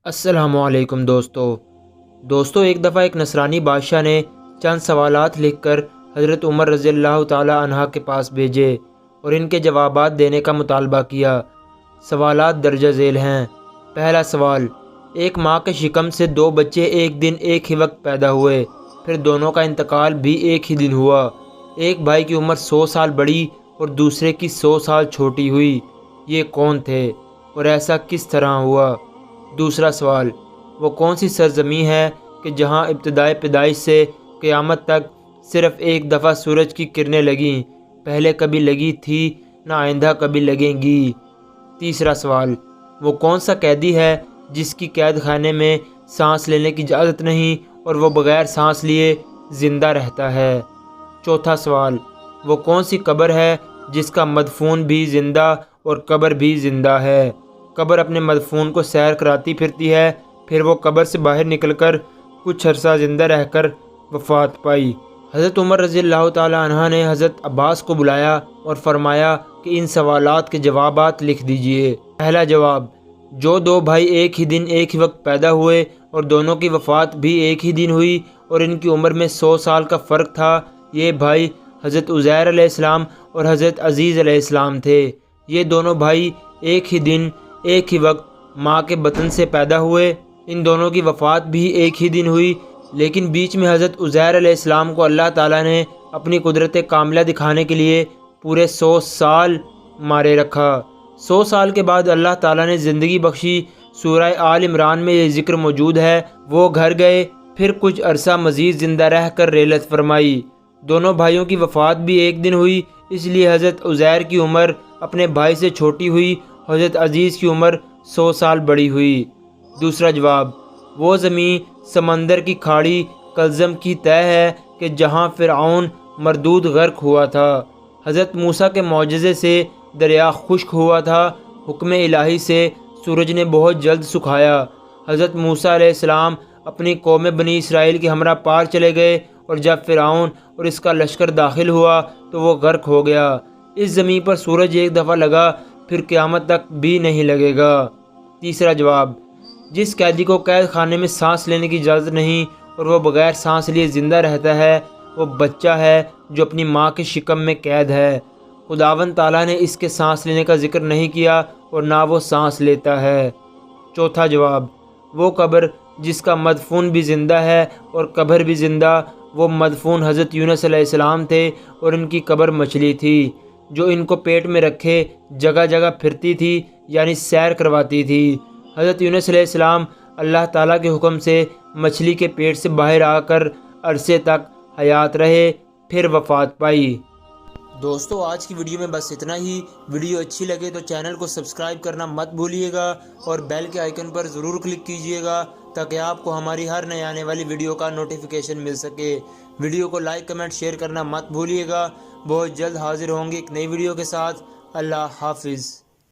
السلام علیکم دوستو ایک دفعہ ایک نصرانی بادشاہ نے چند سوالات لکھ کر حضرت عمر رضی اللہ تعالی عنہ کے پاس بھیجے اور ان کے جوابات دینے کا مطالبہ کیا۔ سوالات درجہ ذیل ہیں۔ پہلا سوال، ایک ماں کے شکم سے دو بچے ایک دن ایک ہی وقت پیدا ہوئے، پھر دونوں کا انتقال بھی ایک ہی دن ہوا۔ ایک بھائی کی عمر 100 سال بڑی اور دوسرے کی 100 سال چھوٹی ہوئی، یہ کون تھے اور ایسا کس طرح ہوا؟ دوسرا سوال، وہ کون سی سرزمین ہے کہ جہاں ابتدائے پیدائش سے قیامت تک صرف ایک دفعہ سورج کی کرنیں لگیں، پہلے کبھی لگی تھی نہ آئندہ کبھی لگیں گی؟ تیسرا سوال، وہ کون سا قیدی ہے جس کی قید خانے میں سانس لینے کی اجازت نہیں اور وہ بغیر سانس لیے زندہ رہتا ہے؟ چوتھا سوال، وہ کون سی قبر ہے جس کا مدفون بھی زندہ اور قبر بھی زندہ ہے؟ قبر اپنے مدفون کو سیر کراتی پھرتی ہے، پھر وہ قبر سے باہر نکل کر کچھ عرصہ زندہ رہ کر وفات پائی۔ حضرت عمر رضی اللہ تعالی عنہ نے حضرت عباس کو بلایا اور فرمایا کہ ان سوالات کے جوابات لکھ دیجئے۔ پہلا جواب، جو دو بھائی ایک ہی دن ایک ہی وقت پیدا ہوئے اور دونوں کی وفات بھی ایک ہی دن ہوئی اور ان کی عمر میں 100 سال کا فرق تھا، یہ بھائی حضرت عزیر علیہ السلام اور حضرت عزیز علیہ السلام تھے۔ یہ دونوں بھائی ایک ہی دن ایک ہی وقت ماں کے بطن سے پیدا ہوئے، ان دونوں کی وفات بھی ایک ہی دن ہوئی، لیکن بیچ میں حضرت عزیر علیہ السلام کو اللہ تعالیٰ نے اپنی قدرت کاملہ دکھانے کے لیے پورے 100 سال مارے رکھا۔ 100 سال کے بعد اللہ تعالیٰ نے زندگی بخشی۔ سورہ آل عمران میں یہ ذکر موجود ہے، وہ گھر گئے، پھر کچھ عرصہ مزید زندہ رہ کر رحلت فرمائی۔ دونوں بھائیوں کی وفات بھی ایک دن ہوئی، اس لیے حضرت عزیر کی عمر اپنے بھائی سے چھوٹی ہوئی، حضرت عزیز کی عمر 100 سال بڑی ہوئی۔ دوسرا جواب، وہ زمین سمندر کی کھاڑی کلزم کی تہہ ہے کہ جہاں فرعون مردود غرق ہوا تھا۔ حضرت موسیٰ کے معجزے سے دریا خشک ہوا تھا، حکم الہی سے سورج نے بہت جلد سکھایا۔ حضرت موسیٰ علیہ السلام اپنی قوم بنی اسرائیل کے ہمراہ پار چلے گئے اور جب فرعون اور اس کا لشکر داخل ہوا تو وہ غرق ہو گیا۔ اس زمین پر سورج ایک دفعہ لگا، پھر قیامت تک بھی نہیں لگے گا۔ تیسرا جواب، جس قیدی کو قید خانے میں سانس لینے کی اجازت نہیں اور وہ بغیر سانس لیے زندہ رہتا ہے، وہ بچہ ہے جو اپنی ماں کے شکم میں قید ہے۔ خداوند تعالیٰ نے اس کے سانس لینے کا ذکر نہیں کیا اور نہ وہ سانس لیتا ہے۔ چوتھا جواب، وہ قبر جس کا مدفون بھی زندہ ہے اور قبر بھی زندہ، وہ مدفون حضرت یونس علیہ السلام تھے اور ان کی قبر مچھلی تھی جو ان کو پیٹ میں رکھے جگہ جگہ پھرتی تھی، یعنی سیر کرواتی تھی۔ حضرت یونس علیہ السلام اللہ تعالیٰ کے حکم سے مچھلی کے پیٹ سے باہر آ کر عرصے تک حیات رہے، پھر وفات پائی۔ دوستو آج کی ویڈیو میں بس اتنا ہی۔ ویڈیو اچھی لگے تو چینل کو سبسکرائب کرنا مت بھولیے گا اور بیل کے آئیکن پر ضرور کلک کیجیے گا تاکہ آپ کو ہماری ہر نئے آنے والی ویڈیو کا نوٹیفیکیشن مل سکے۔ ویڈیو کو لائک کمنٹ شیئر کرنا مت بھولیے گا۔ بہت جلد حاضر ہوں گے ایک نئی ویڈیو کے ساتھ۔ اللہ حافظ۔